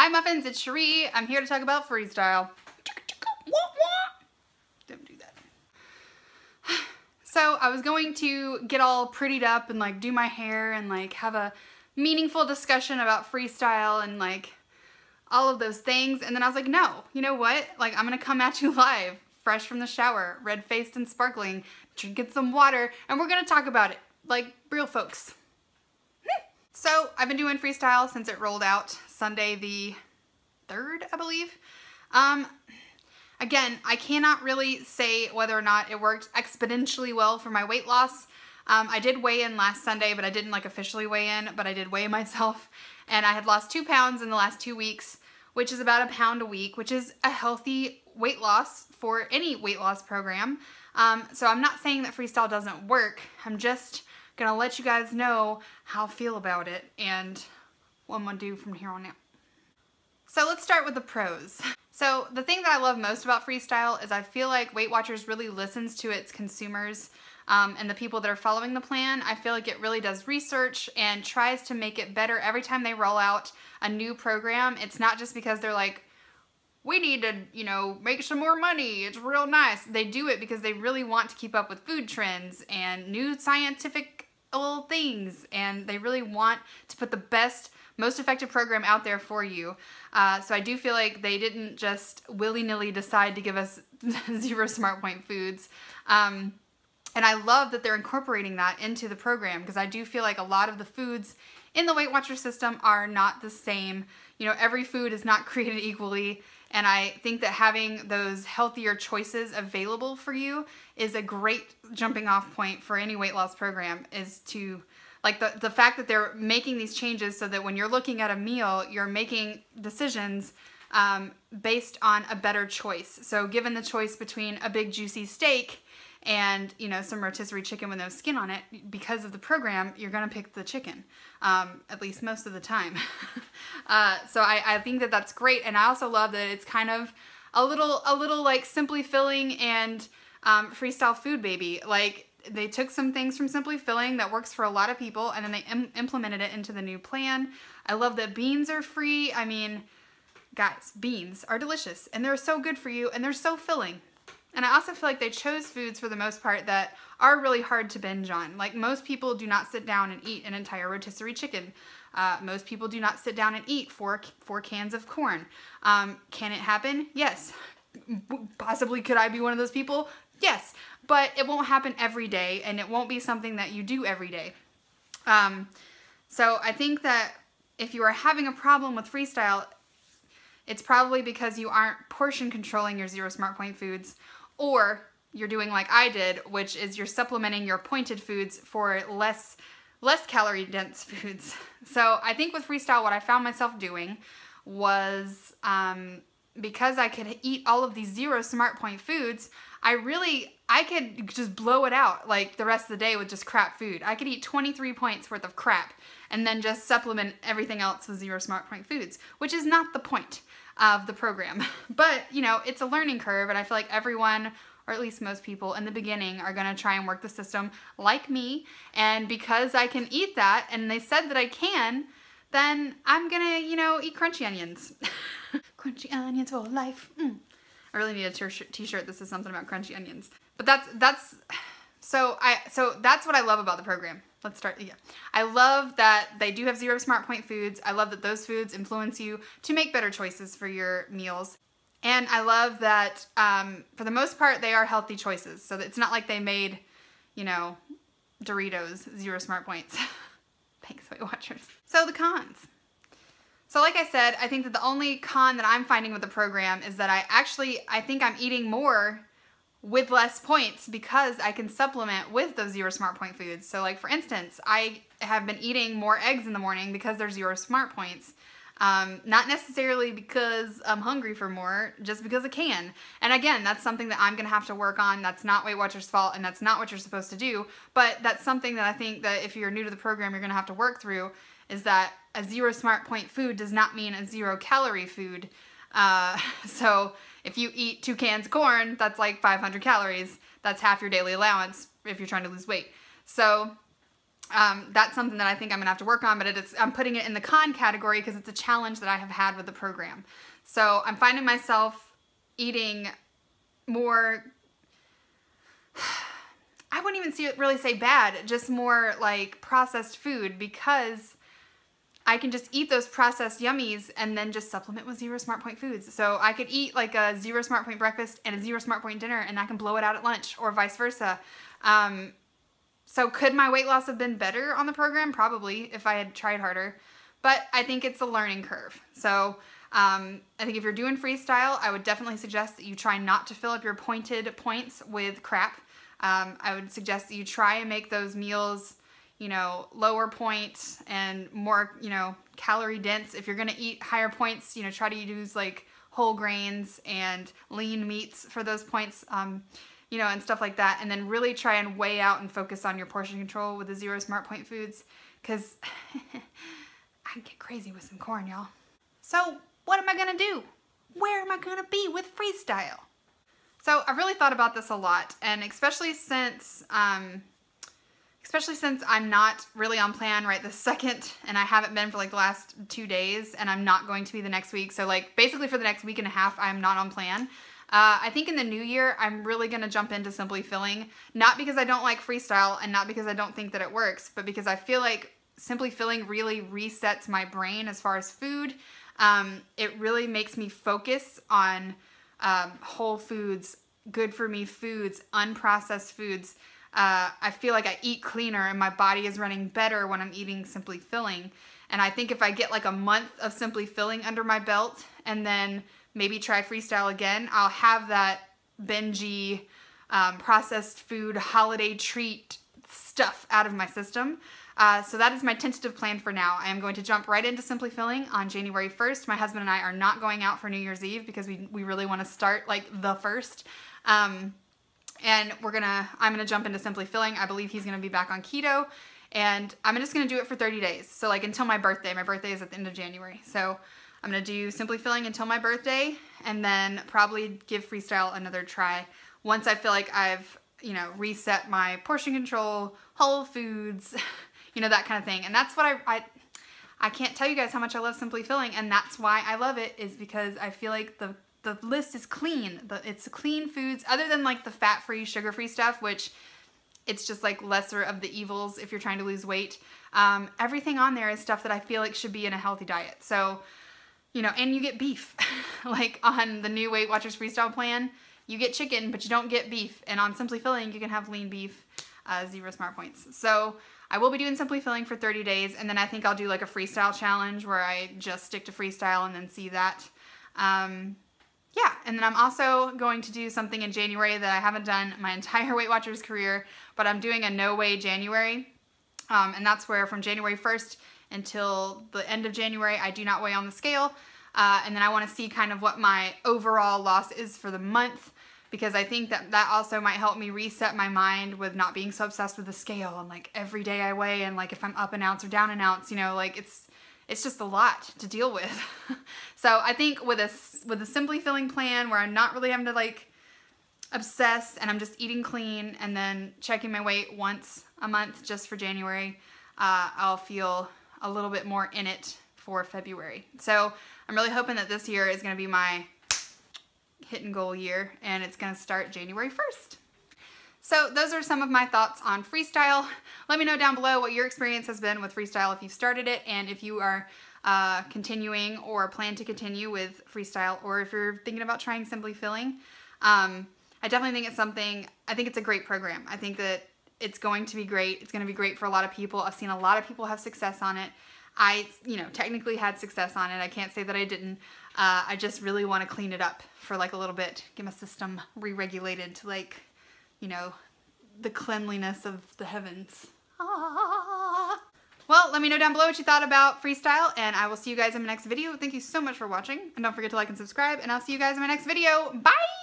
Hi Muffins, it's Cherie. I'm here to talk about freestyle. Don't do that. So I was going to get all prettied up and like do my hair and like have a meaningful discussion about freestyle and like all of those things. And then I was like, no, you know what? Like I'm gonna come at you live, fresh from the shower, red-faced and sparkling, drinking some water, and we're gonna talk about it like real folks. So I've been doing freestyle since it rolled out Sunday the 3rd, I believe. Again, I cannot really say whether or not it worked exponentially well for my weight loss. I did weigh in last Sunday, but I didn't like officially weigh in, but I did weigh myself. And I had lost 2 pounds in the last 2 weeks, which is about 1 pound a week, which is a healthy weight loss for any weight loss program. So I'm not saying that freestyle doesn't work. I'm just gonna let you guys know how I feel about it and what I'm gonna do from here on out. So let's start with the pros. So the thing that I love most about freestyle is I feel like Weight Watchers really listens to its consumers and the people that are following the plan. I feel like it really does research and tries to make it better every time they roll out a new program. It's not just because they're like, we need to, you know, make some more money. It's real nice. They do it because they really want to keep up with food trends and new scientific little things, and they really want to put the best, most effective program out there for you. So I do feel like they didn't just willy-nilly decide to give us 0 smart point foods. And I love that they're incorporating that into the program, because I do feel like a lot of the foods in the Weight Watcher system are not the same. You know, every food is not created equally. And I think that having those healthier choices available for you is a great jumping off point for any weight loss program, is to, like the fact that they're making these changes so that when you're looking at a meal, you're making decisions based on a better choice. So given the choice between a big juicy steak and, you know, some rotisserie chicken with no skin on it, because of the program, you're gonna pick the chicken, at least most of the time. So I think that that's great, and I also love that it's kind of a little like Simply Filling and Freestyle Food Baby. Like they took some things from Simply Filling that works for a lot of people, and then they implemented it into the new plan. I love that beans are free. I mean, guys, beans are delicious, and they're so good for you, and they're so filling. And I also feel like they chose foods for the most part that are really hard to binge on. Like most people do not sit down and eat an entire rotisserie chicken. Most people do not sit down and eat four cans of corn. Can it happen? Yes. Possibly could I be one of those people? Yes. But it won't happen every day, and it won't be something that you do every day. So I think that if you are having a problem with freestyle, it's probably because you aren't portion controlling your 0 smart point foods, or you're doing like I did, which is you're supplementing your pointed foods for less calorie dense foods. So I think with freestyle, what I found myself doing was, because I could eat all of these 0 smart point foods, I could just blow it out like the rest of the day with just crap food. I could eat 23 points worth of crap and then just supplement everything else with 0 smart point foods, which is not the point of the program. But, you know, it's a learning curve, and I feel like everyone, or at least most people in the beginning, are gonna try and work the system like me. And because I can eat that, and they said that I can, then I'm gonna, you know, eat crunchy onions. Crunchy onions for life. I really need a t-shirt that says something about crunchy onions. But that's what I love about the program. Let's start, yeah. I love that they do have 0 smart point foods. I love that those foods influence you to make better choices for your meals. And I love that, for the most part, they are healthy choices. So it's not like they made, you know, Doritos 0 smart points. Thanks, Weight Watchers. So the cons. So like I said, I think that the only con that I'm finding with the program is that I think I'm eating more with less points because I can supplement with those 0 smart point foods. So like for instance, I have been eating more eggs in the morning because they're 0 smart points. Not necessarily because I'm hungry for more, just because I can. And again, that's something that I'm gonna have to work on. That's not Weight Watchers' fault, and that's not what you're supposed to do. But that's something that I think that if you're new to the program, you're gonna have to work through, is that a 0 smart point food does not mean a 0 calorie food. So if you eat 2 cans of corn, that's like 500 calories. That's half your daily allowance if you're trying to lose weight. So That's something that I think I'm gonna have to work on, but I'm putting it in the con category because it's a challenge that I have had with the program. So I'm finding myself eating more, I wouldn't even really say bad, just more like processed food, because I can just eat those processed yummies and then just supplement with 0 Smart Point foods. So I could eat like a 0 Smart Point breakfast and a 0 Smart Point dinner, and I can blow it out at lunch, or vice versa. So could my weight loss have been better on the program? Probably, if I had tried harder. But I think it's a learning curve. So I think if you're doing freestyle, I would definitely suggest that you try not to fill up your pointed points with crap. I would suggest that you try and make those meals, you know, lower points and more, you know, calorie dense. If you're going to eat higher points, you know, try to use like whole grains and lean meats for those points, you know, and stuff like that. And then really try and weigh out and focus on your portion control with the 0 Smart Point foods, because I can get crazy with some corn, y'all. So what am I going to do? Where am I going to be with freestyle? So I've really thought about this a lot, and especially since I'm not really on plan right this second, and I haven't been for like the last 2 days, and I'm not going to be the next week. So like basically for the next week and a half, I'm not on plan. I think in the new year, I'm really going to jump into Simply Filling, not because I don't like freestyle and not because I don't think that it works, but because I feel like Simply Filling really resets my brain as far as food. It really makes me focus on whole foods, good for me foods, unprocessed foods. I feel like I eat cleaner and my body is running better when I'm eating Simply Filling. And I think if I get like a month of Simply Filling under my belt and then maybe try freestyle again, I'll have that bingey, processed food, holiday treat stuff out of my system. So that is my tentative plan for now. I am going to jump right into Simply Filling on January 1st. My husband and I are not going out for New Year's Eve because we really want to start like the 1st. And I'm gonna jump into Simply Filling. I believe he's gonna be back on keto, and I'm just gonna do it for 30 days. So like until my birthday. My birthday is at the end of January. So I'm gonna do Simply Filling until my birthday, and then probably give freestyle another try once I feel like I've, you know, reset my portion control, whole foods, you know, that kind of thing. And that's what I can't tell you guys how much I love Simply Filling, and that's why I love it, is because I feel like the list is clean. It's clean foods, other than like the fat-free, sugar-free stuff, which it's just like lesser of the evils if you're trying to lose weight. Everything on there is stuff that I feel like should be in a healthy diet. So, you know, and you get beef. Like on the new Weight Watchers Freestyle plan, you get chicken, but you don't get beef. And on Simply Filling, you can have lean beef, 0 Smart Points. So I will be doing Simply Filling for 30 days, and then I think I'll do like a freestyle challenge where I just stick to freestyle and then see that. Yeah, and then I'm also going to do something in January that I haven't done my entire Weight Watchers career, but I'm doing a no-weigh January, and that's where from January 1st until the end of January, I do not weigh on the scale, and then I want to see kind of what my overall loss is for the month, because I think that also might help me reset my mind with not being so obsessed with the scale and like every day I weigh and like if I'm up an ounce or down an ounce, you know, like it's just a lot to deal with. So I think with a Simply Filling plan where I'm not really having to like obsess and I'm just eating clean and then checking my weight once a month just for January, I'll feel a little bit more in it for February. So I'm really hoping that this year is going to be my hit and goal year, and it's going to start January 1st. So those are some of my thoughts on freestyle. Let me know down below what your experience has been with freestyle if you've started it, and if you are continuing or plan to continue with freestyle, or if you're thinking about trying Simply Filling. I definitely think it's something, I think it's a great program. I think that it's going to be great. It's going to be great for a lot of people. I've seen a lot of people have success on it. I, you know, technically had success on it. I can't say that I didn't. I just really want to clean it up for like a little bit, get my system re-regulated to like, you know, the cleanliness of the heavens. Ah. Well, let me know down below what you thought about freestyle, and I will see you guys in my next video. Thank you so much for watching, and don't forget to like and subscribe, and I'll see you guys in my next video. Bye!